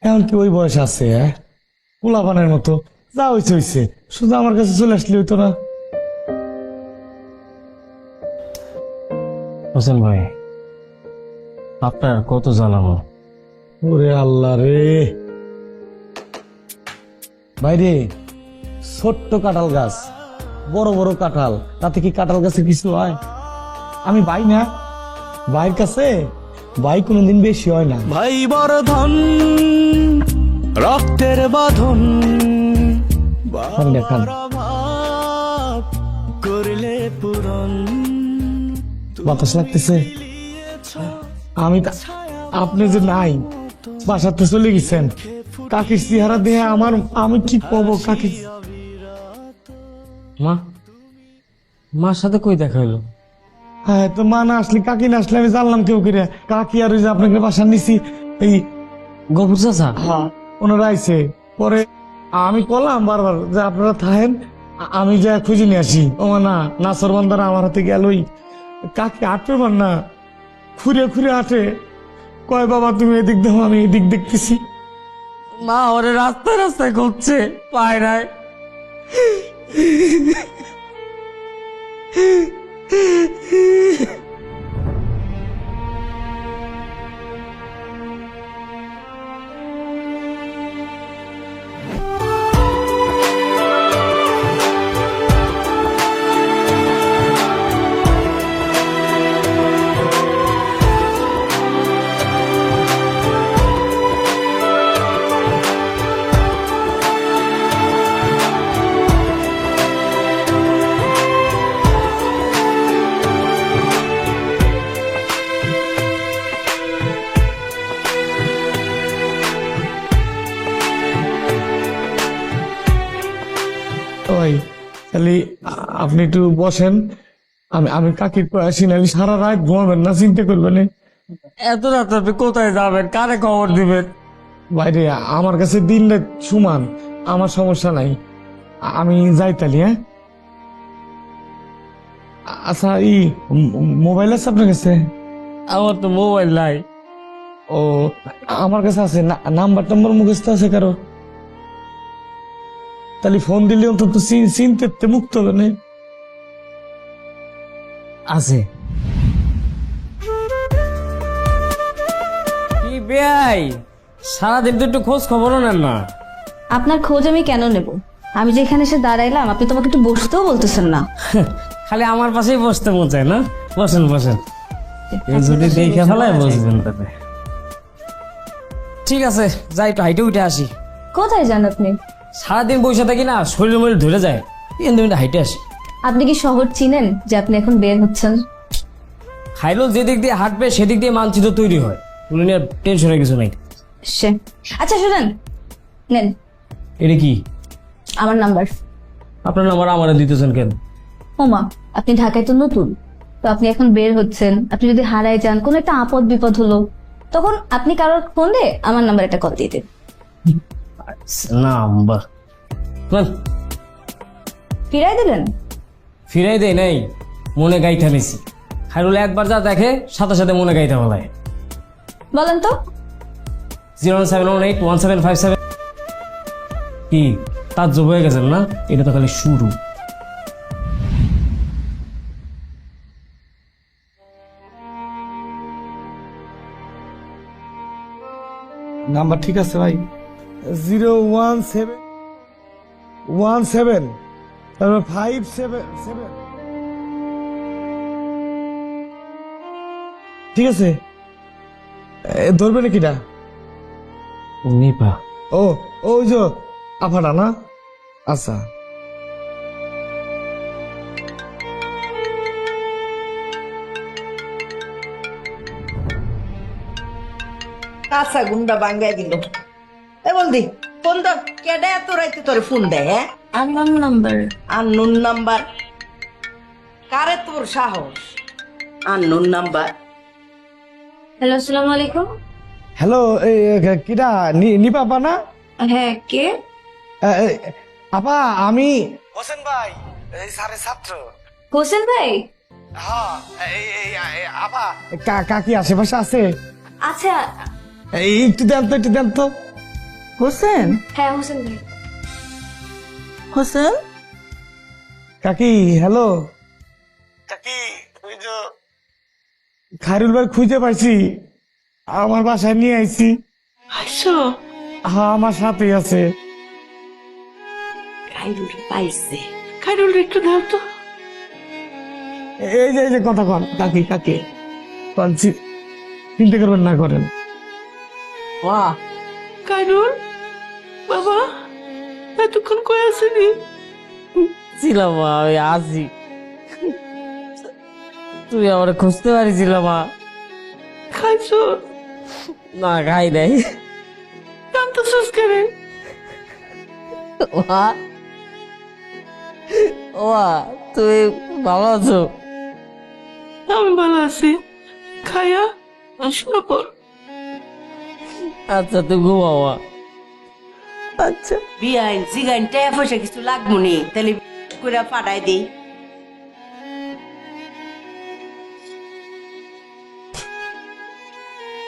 এখন কি ওই বয়স আছে? পোলাপানের মতো যা হয়েছে হয়েছে, শুধু আমার কাছে চলে আসলে হইতো না? হোসেন ভাই, আপনার কত জানাবো। ওরে আল্লাহ রে বাইরে, ছোট্ট কাঁঠাল গাছ, বড় বড় কাঁঠাল, তাতে কি কাঁঠাল গাছে কিছু হয়? আমি ভাই না, ভাইয়ের কাছে ভাই কোনোদিন বেশি হয় না। ভাই বড় ধন, রক্তের বাঁধন, দেখান ভাব করলে পূরণ। বাতাস লাগতেছে। আমি আপনি যে নাই, বাসাতে চলে গেছেন, কাকির চেহারা দেখে আমি কি পাবো? কাকি মা, মার সাথে কই দেখা হইলো? হ্যাঁ, তো মা না আসলে, কাকি না আসলে আমি জানলাম কেউ করে। কাকি আর ওই যে আপনাকে বাসা নিছি, এই গফুর চাচা? ওনারা আইছে পরে। আমি কলাম বারবার যে আপনারা থাকেন, আমি যা খুঁজে নিয়ে আসি। ও না, নাসর বান্দারা আমার হাতে গেলই। কাকি আটবে পার না, খুঁড়ে খুঁড়ে আটে, কয় বাবা তুমি এদিক দেখো, আমি এদিক দেখতেছি। মা ওরে রাস্তায় রাস্তায় খুঁজছে, পায় নাই। ওই তাহলে আপনি একটু বসেন, আমি আমি কাকির কয়ে আসি, নাহলে সারা রাত ঘুমাবেন না, চিন্তা করবেন। এত রাত আপনি কোথায় যাবেন, কারে খবর দিবেন? বাইরে আমার কাছে দিন রাত সমান, আমার সমস্যা নাই, আমি যাই তাহলে। হ্যাঁ, আচ্ছা, মোবাইল আছে আপনার কাছে? আমার তো মোবাইল নাই। ও, আমার কাছে আছে, নাম্বার টাম্বার মুখস্থ আছে কারো? তাহলে ফোন দিলে অন্তত চিনতে মুক্ত হবে না। আছে। কি বেয়াই, সারাদিন তো একটু খোঁজ খবরও নেন না। আপনার খোঁজ আমি কেন নেব? আমি যেখানে এসে দাঁড়াইলাম, আপনি তোমাকে একটু বসতেও বলতেছেন না। খালি আমার পাশেই বসতে মন চায় না? বসেন বসেন, এই যদি দেখে ফেলায় বসবেন তাতে। ঠিক আছে, যাই একটু হাইটে উঠে আসি। কোথায় যান আপনি? সারাদিন বসে থাকি না, শরীর মরির ধরে যায়, কিন্তু হাইটে আসি। আপনি কি শহর চিনেন যে আপনি এখন বের হচ্ছেন? খাইলো যেদিক দিয়ে হাঁটবে সেদিক দিয়ে মানচিত্র তৈরি হয়, উনি নিয়ে টেনশনের কিছু নাই। সে আচ্ছা, শুনেন, নেন এটা কি? আমার নাম্বার। আপনার নাম্বার আমারে দিতেছেন কেন? ওমা, আপনি ঢাকায় তো নতুন, তো আপনি এখন বের হচ্ছেন, আপনি যদি হারায় যান, কোনো একটা আপদ বিপদ হলো, তখন আপনি কারোর ফোন দিয়ে আমার নাম্বার একটা কল দিয়ে দেন। নাম্বার ফিরাই দিলেন? ফিরাই দেয় নাই, মনে গাইঠা নিছি। খাইরুল একবার যা দেখে সাথে সাথে মনে গাইতে বলায়। বলেন তো। 071811757। কি তার জব হয়ে গেছেন না? এটা তো খালি শুরু। নাম্বার ঠিক আছে ভাই? 01717 তারপর 577। ঠিক আছে, ধরবে নাকি না? নিপা। ও, ওই যে আফাটা না? আচ্ছা, কাঁচা গুন্ডা বাঙ্গাই দিল। এ বলদি, ফোন ধর, কেডা এত রাইতে তোরে ফোন দেয়? হ্যাঁ, আননোন নাম্বার। Unknown number? কারে তোর সাহস? Unknown number? হ্যালো, আসসালামু আলাইকুম। হ্যালো, কিটা নিপা আপা না? হ্যাঁ, কে? আপা, আমি হোসেন ভাই, স্যারের ছাত্র। হোসেন ভাই? হ্যাঁ, আপা কাকি আশেপাশে আছে? আচ্ছা, একটু দেন তো, একটু দেন তো। হোসেন, হ্যাঁ হোসেন ভাই। হোসেন, কাকি হ্যালো কাকি, ওই যে খায়রুল ভাই খুঁজে পাইছি, আমার বাসায় নিয়ে আইছি। আইসো? হ্যাঁ আমার সাথেই আছে। খাইরুল পাইছে। খাইরুল একটু দাও তো। এই যে কথা কন কাকি, কাকি বলছি, চিন্তা করবেন না, করেন। বাহ, খাইরুল বাবা, এতক্ষণ কই আসেনি? ছিলাম মা, আমি আছি। তুই আমার খুঁজতে পারিছিল মা? খাইছো? না খাই নাই। কান্দতেছিস কেন? মা, ও মা, তুই ভালো আছো? আমি ভালো আছি। খায়া শুয়ে পড়। আচ্ছা তুই ঘুমাও মা। আচ্ছা। বিয়াইন জিগাইন টাকা পয়সা কিছু লাগবো নি, তাহলে করে পাঠাই দিই।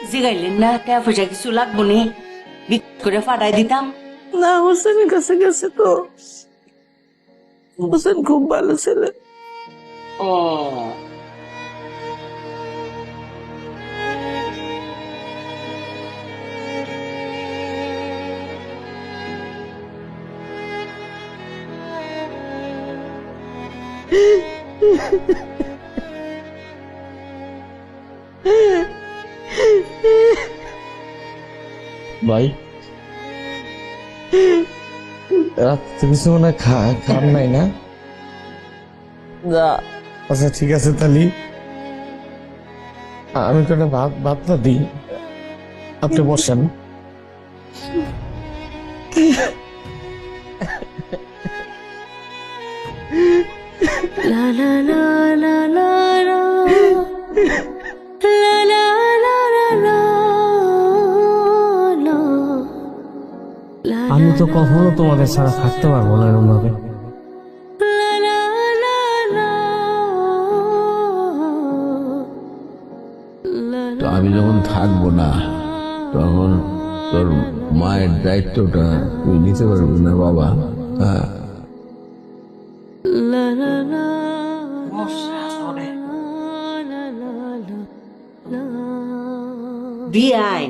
জিগাইলেন না টাকা পয়সা কিছু লাগবো নি, করে পাঠাই দিতাম। না, হোসেনের কাছে গেছে তো। হোসেন খুব ভালো ছেলে। ও ভাই রাত্রে কিছু মনে হয় খান নাই না? না, আচ্ছা ঠিক আছে, তাহলে আমি তো একটা ভাতটা দিই, আপনি বসেন। আমি তো কখনো তোমাদের ছাড়া থাকতে পারবো না এরকম ভাবে। তো আমি যখন থাকবো না তখন তোর মায়ের দায়িত্বটা তুই নিতে পারবি না বাবা? হ্যাঁ, বিয়াইন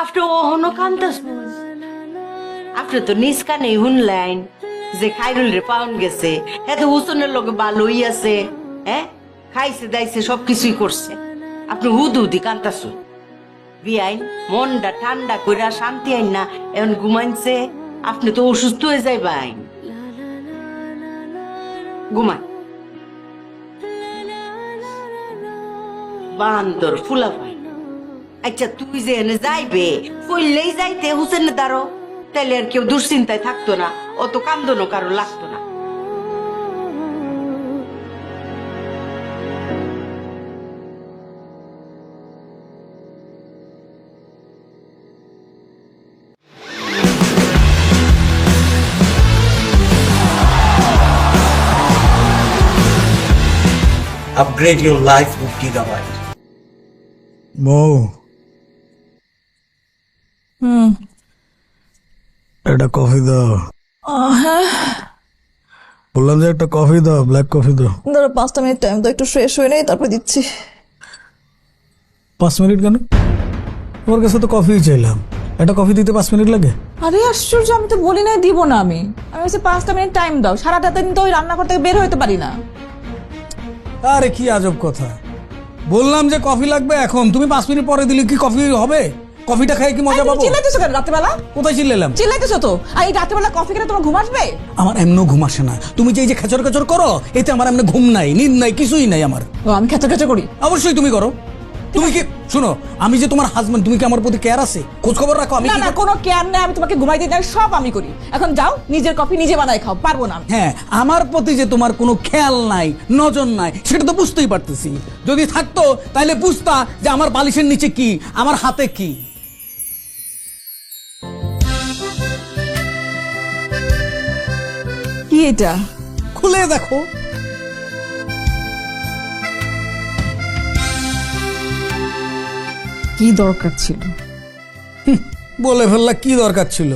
আপনি ওহনো কান্দাস, আপনি তো নিজ কানে শুনলেন যে খাইরুল রে পাউন গেছে, এত হুসনের লোকে ভালোই আছে, হ্যাঁ খাইছে দাইছে সবকিছুই করছে, আপনি হুদি কান্দাস। বিয়াইন মনটা ঠান্ডা কইরা শান্তি আইন না, এখন ঘুমাইছে, আপনি তো অসুস্থ হয়ে যাইবেন। ঘুমান বান্দর ফুলা ভাই। আচ্ছা তুই যে এনে যাইবে ফইলেই যাইতে হুসেনের দ্বারো, তাইলে আর কেউ দুশ্চিন্তায় থাকতো না, অত কান্দনও কারো লাগতো না। Upgrade your life with Gigabyte. বউ একটা কফি দাও। বললাম যে একটা কফি দাও, ব্ল্যাক কফি দাও। ধরো 5টা মিনিট টাইম তো, একটু ফ্রেশ হয়ে নেই তারপর দিচ্ছি। 5 মিনিট কেন? তোমার কাছে তো কফি চাইলাম, একটা কফি দিতে 5 মিনিট লাগে? আরে আশ্চর্য, আমি তো বলি নাই দিব না। আমি বলছি 5টা মিনিট টাইম দাও। সারাটা দিন তো ওই রান্নাঘর থেকে বের হইতে পারি না। আরে কি আজব কথা, বললাম যে কফি লাগবে এখন, তুমি 5 মিনিট পরে দিলে কি কফি হবে? কফিটা খাই কি মজা পাবো? চিল্লাইতেছো কেন রাত্রেবেলা? কোথায় চিল্লালাম? চিল্লাইতেছো তো। আর এই রাত্রেবেলা কফি খেলে তোমার ঘুম আসবে? আমার এমনও ঘুম আসে না, তুমি যে এই যে খেচর খেচর করো এতে আমার এমনি ঘুম নাই, নিদ নাই, কিছুই নাই আমার। ও আমি খেতে খেতে করি? অবশ্যই তুমি করো। তুমি কি শুনো, আমি যে তোমার হাজবেন্ড, তুমি কি আমার প্রতি কেয়ার আছে? খোঁজ খবর রাখো? আমি না না, কোনো কেয়ার নেই। আমি তোমাকে ঘুমাই দিই, সব আমি করি। এখন যাও, নিজের কফি নিজে বানাই খাও। পারবো না। হ্যাঁ, আমার প্রতি যে তোমার কোনো খেয়াল নাই, নজর নাই, সেটা তো বুঝতেই পারতেছি। যদি থাকতো তাহলে বুঝতা যে আমার বালিশের নিচে কি, আমার হাতে কি। কি এটা? খুলে দেখো। কি দরকার ছিল? বলে ফেললা কি দরকার ছিল?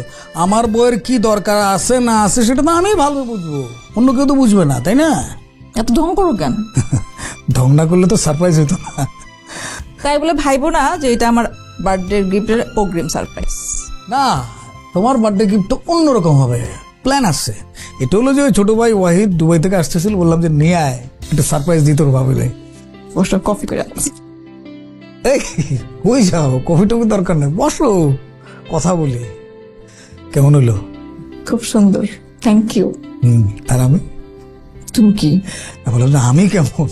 আমার বইয়ের কি দরকার আছে না আছে সেটা তো আমি ভালো বুঝবো, অন্য কেউ তো বুঝবে না, তাই না? এত ঢং করো কেন? ঢং না করলে তো সারপ্রাইজ হতো না। তাই বলে ভাইবো না যে এটা আমার বার্থডে গিফটের অগ্রিম সারপ্রাইজ। না, তোমার বার্থডে গিফট তো অন্যরকম হবে, প্ল্যান আছে। এটা হলো যে ওই ছোট ভাই ওয়াহিদ দুবাই থেকে আসতেছিল, বললাম যে নিয়ে আয়, একটা সারপ্রাইজ দিত ভাবিলে। বসো, কফি করে আনছি। এই কই যাও, কফি টফি দরকার নেই, বসো কথা বলি। কেমন হলো? খুব সুন্দর, থ্যাংক ইউ। আর আমি? তুমি কি বললাম যে আমি কেমন?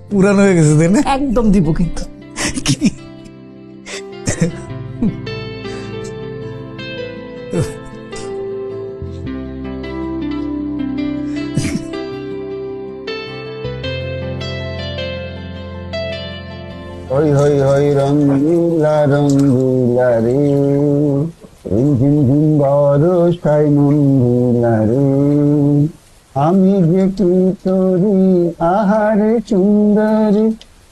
পুরানো হয়ে গেছে তাই না? একদম দিব কিন্তু। কি হই হই হই রঙ্গিলা রঙ্গিলা রে, ঝিম ঝিম বরষাই মন্দিলা রে, আমি যে কি তোরি আহারে সুন্দরী,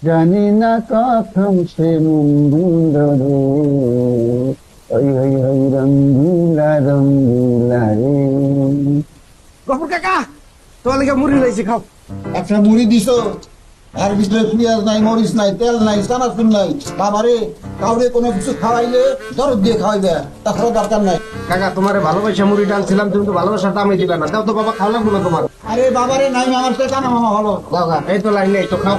জানি না কখন সে মন্দির রে, হই হই হই রঙ্গিলা রঙ্গিলা রে। গফর কাকা তোমার লেগে মুড়ি লাইছি, খাও। একটা মুড়ি দিছ, আর ভিতরে পেঁয়াজ নাই, মরিচ নাই, তেল নাই, চানাচুর নাই। বাবারে কাউরে কোনো কিছু খাওয়াইলে দরদ দিয়ে খাওয়াইবে, তাছাড়া দরকার নাই। কাকা তোমারে ভালোবাসা মুড়ি ডালছিলাম, তুমি তো ভালোবাসার দামই দিবে না। দাও তো বাবা, খাওয়া লাগবো না তোমার। আরে বাবারে নাই, আমার সাথে কানা মামা ভালো। দাও গা, এই তো লাইনে, এই তো খাও।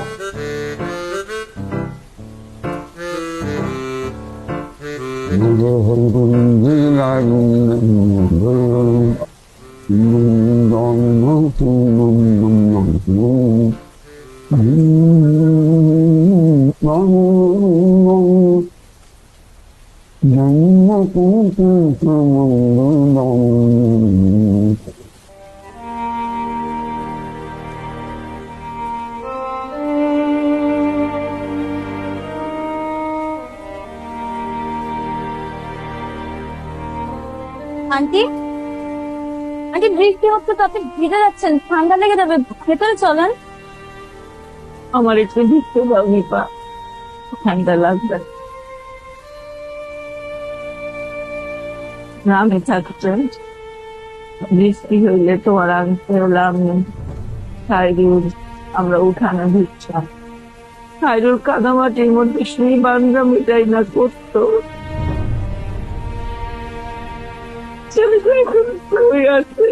আন্টি, আন্টি বৃষ্টি হচ্ছে তো, আপনি ভিজে যাচ্ছেন, ঠান্ডা লেগে যাবে, ভেতরে চলেন। আমার একটু ভিজতে দাও নিপা, ঠান্ডা লাগবে। গ্রামে থাকছেন, বৃষ্টি হইলে তোমার আনতে হলাম খাইরুল, আমরা উঠানে ভিজতাম। খাইরুল কাদামাটির মধ্যে সেই বান্ধা মিটাই না করতো। ছেলেটা এখন কই আছে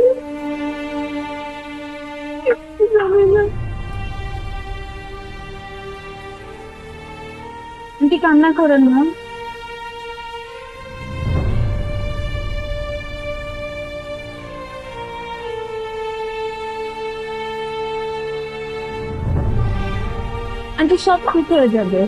জানি না। আন্টি কান্না করেন না। আন্টি সব ঠিক হয়ে যাবে।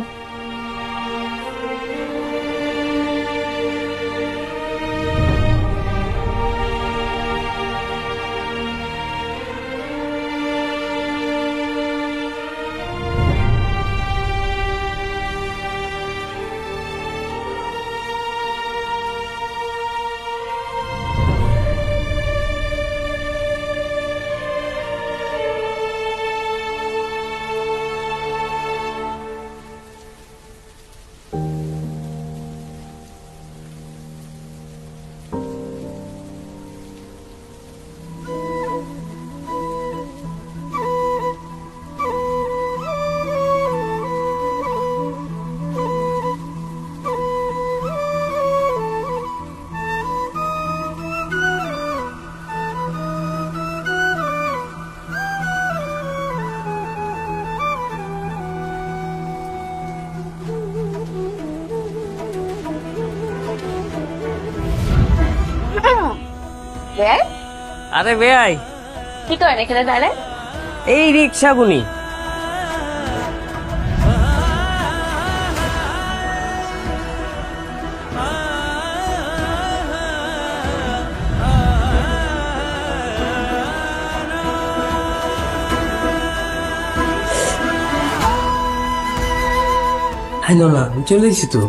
আরে বেয়াই, কি করেন এখানে দাঁড়ায়? এই রিক্সা গুনি। হ্যালো না, আমি চলে এসেছি তো।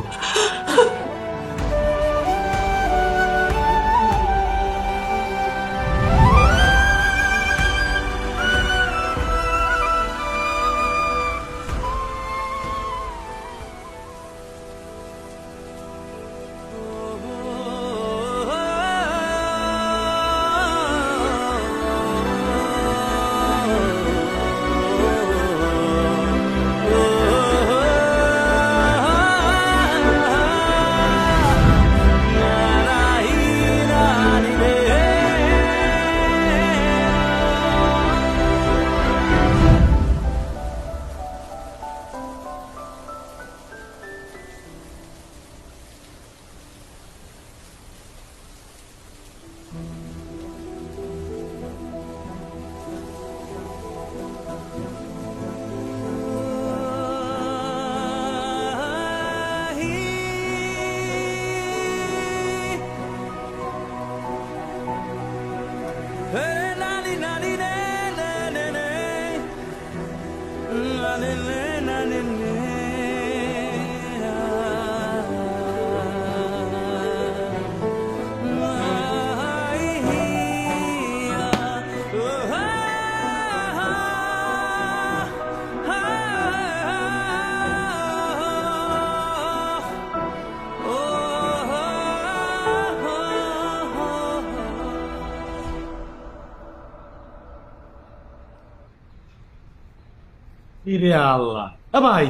ইরে আল্লাহ ভাই,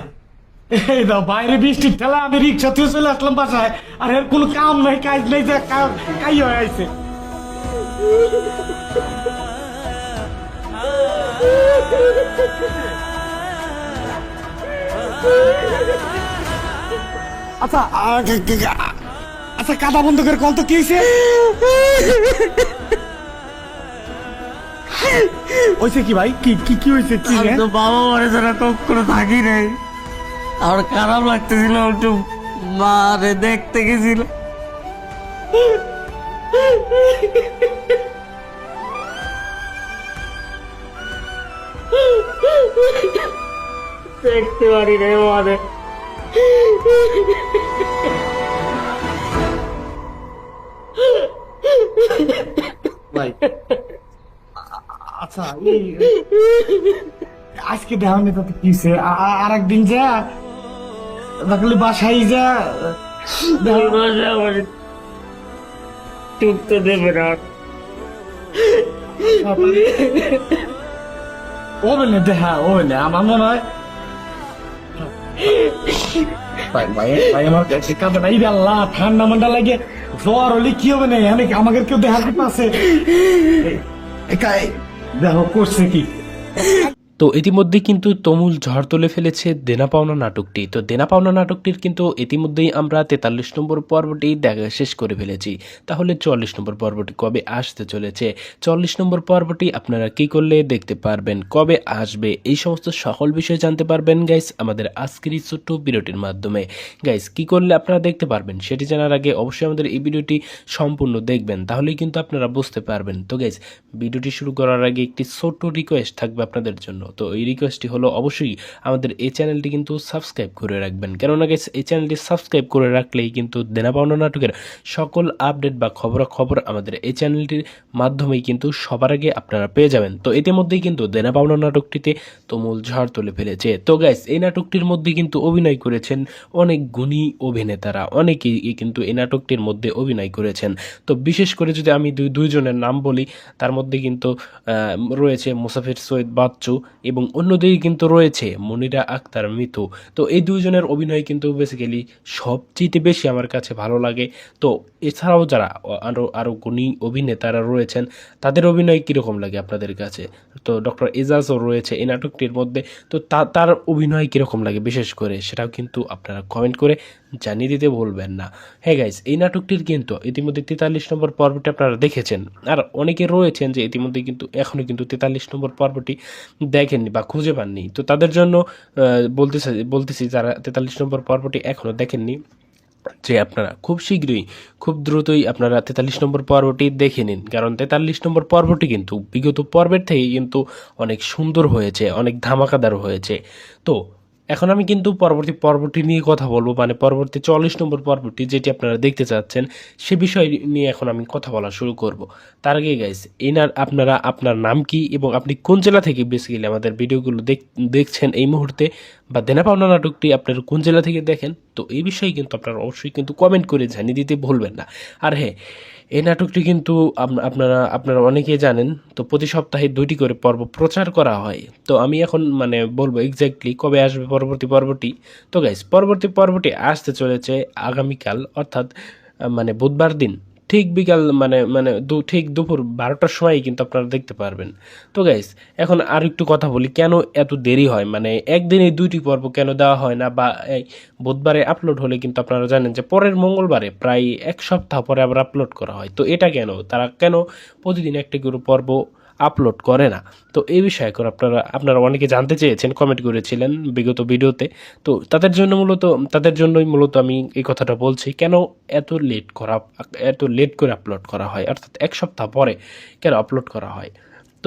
এই দাও বাইরে বৃষ্টির ঠেলা আমি রিক্সা থেকে চলে আসলাম বাসায়, আর এর কোনো কাম নাই কাজ নাই যে কাই হয়ে আইছে। আচ্ছা আচ্ছা, কাদা বন্ধুকের কল তো কি হয়েছে? হয়েছে কি ভাই? কি কি কি হয়েছে? কি আমি তো বাবা মারে ছাড়া কখনো থাকি নাই, আমার খারাপ লাগতেছিল, একটু মারে দেখতে গেছিল। দেখতে পারি রে মারে। ভাই আচ্ছা, আজকে দেওয়ানি তো কিসে? আর একদিন যা দেখলি বাসায় যা টুকতে দেবে না। ও বলে দেখা, ও বলে আমার মনে হয় আমার কাছে নাই আল্লাহ, ঠান্ডা মান্ডা লাগে, জ্বর হলে কি হবে না? আমাকে কেউ দেখার আছে? দেখো করছে কি। তো ইতিমধ্যেই কিন্তু তুমুল ঝড় তুলে ফেলেছে দেনা পাওনা নাটকটি। তো দেনা পাওনা নাটকটির কিন্তু ইতিমধ্যেই আমরা 43 নম্বর পর্বটি দেখা শেষ করে ফেলেছি। তাহলে 44 নম্বর পর্বটি কবে আসতে চলেছে, 44 নম্বর পর্বটি আপনারা কি করলে দেখতে পারবেন, কবে আসবে, এই সমস্ত সকল বিষয় জানতে পারবেন গাইস আমাদের আজকের এই ছোট্ট ভিডিওটির মাধ্যমে। গাইস কি করলে আপনারা দেখতে পারবেন সেটি জানার আগে অবশ্যই আমাদের এই ভিডিওটি সম্পূর্ণ দেখবেন, তাহলেই কিন্তু আপনারা বুঝতে পারবেন। তো গাইস ভিডিওটি শুরু করার আগে একটি ছোট্ট রিকোয়েস্ট থাকবে আপনাদের জন্য। তো এই রিকোয়েস্টটি হলো অবশ্যই আমাদের এই চ্যানেলটি কিন্তু সাবস্ক্রাইব করে রাখবেন, কেননা গাইস এই চ্যানেলটি সাবস্ক্রাইব করে রাখলেই কিন্তু দেনা পাওনা নাটকের সকল আপডেট বা খবরাখবর আমাদের এই চ্যানেলটির মাধ্যমেই কিন্তু সবার আগে আপনারা পেয়ে যাবেন। তো ইতিমধ্যেই কিন্তু দেনা পাওনা নাটকটিতে তুমুল ঝড় তুলে ফেলেছে। তো গাইস এই নাটকটির মধ্যে কিন্তু অভিনয় করেছেন অনেক গুণী অভিনেতারা, অনেকেই কিন্তু এই নাটকটির মধ্যে অভিনয় করেছেন। তো বিশেষ করে যদি আমি দুইজনের নাম বলি, তার মধ্যে কিন্তু রয়েছে মুসাফির সৈয়দ বাচ্চু এবং অন্যদিকে কিন্তু রয়েছে মনিরা আক্তার মিতু। তো এই দুইজনের অভিনয় কিন্তু বেসিক্যালি সবচেয়ে বেশি আমার কাছে ভালো লাগে। তো এছাড়াও যারা আরও গুণী অভিনেতারা রয়েছেন তাদের অভিনয় কীরকম লাগে আপনাদের কাছে? তো ডক্টর এজাজও রয়েছে এই নাটকটির মধ্যে, তো তার অভিনয় কীরকম লাগে বিশেষ করে সেটাও কিন্তু আপনারা কমেন্ট করে জানিয়ে দিতে ভুলবেন না। হ্যাঁ গাইস এই নাটকটির কিন্তু ইতিমধ্যে 43 নম্বর পর্বটি আপনারা দেখেছেন, আর অনেকে রয়েছেন যে ইতিমধ্যে কিন্তু এখনও কিন্তু 43 নম্বর পর্বটি দেখেননি বা খুঁজে পাননি। তো তাদের জন্য বলতেছি যারা 43 নম্বর পর্বটি এখনও দেখেননি, যে আপনারা খুব শীঘ্রই খুব দ্রুতই আপনারা 43 নম্বর পর্বটি দেখে নিন, কারণ 43 নম্বর পর্বটি কিন্তু বিগত পর্বের থেকে কিন্তু অনেক সুন্দর হয়েছে, অনেক ধামাকাদার হয়েছে। তো এখন আমি কিন্তু পরবর্তী পর্বটি নিয়ে কথা বলবো, মানে পরবর্তী 44 নম্বর পর্বটি যেটি আপনারা দেখতে চাচ্ছেন সে বিষয় নিয়ে এখন আমি কথা বলা শুরু করব। তার আগে গাইস আপনারা আপনার নাম কি এবং আপনি কোন জেলা থেকে বেসিক্যালি আমাদের ভিডিওগুলো দেখছেন এই মুহূর্তে, বা দেনা পাওনা নাটকটি আপনারা কোন জেলা থেকে দেখেন, তো এই বিষয়ে কিন্তু আপনারা অবশ্যই কিন্তু কমেন্ট করে জানিয়ে দিতে ভুলবেন না। আর হ্যাঁ এই নাটকটি কিন্তু আপনারা অনেকেই জানেন, তো প্রতি সপ্তাহে 2টি করে পর্ব প্রচার করা হয়। তো আমি এখন মানে বলবো এক্স্যাক্টলি কবে আসবে পরবর্তী পর্বটি। তো গাইস পরবর্তী পর্বটি আসতে চলেছে আগামীকাল, অর্থাৎ মানে বুধবার দিন ঠিক বিকাল ঠিক দুপুর 12টার সময় কিন্তু আপনারা দেখতে পারবেন। তো গাইস এখন আর একটু কথা বলি, কেন এত দেরি হয়, মানে একদিনে 2টি পর্ব কেন দেওয়া হয় না, বা এই বুধবারে আপলোড হলে কিন্তু আপনারা জানেন যে পরের মঙ্গলবারে প্রায় 1 সপ্তাহ পরে আবার আপলোড করা হয়। তো এটা কেন, তারা কেন প্রতিদিন একটি করে পর্ব আপলোড করে না? তো এই বিষয়ে এখন আপনারা অনেকে জানতে চেয়েছেন, কমেন্ট করেছিলেন বিগত ভিডিওতে। তো তাদের জন্যই মূলত আমি এই কথাটা বলছি, কেন এত লেট করে আপলোড করা হয়, অর্থাৎ 1 সপ্তাহ পরে কেন আপলোড করা হয়। তো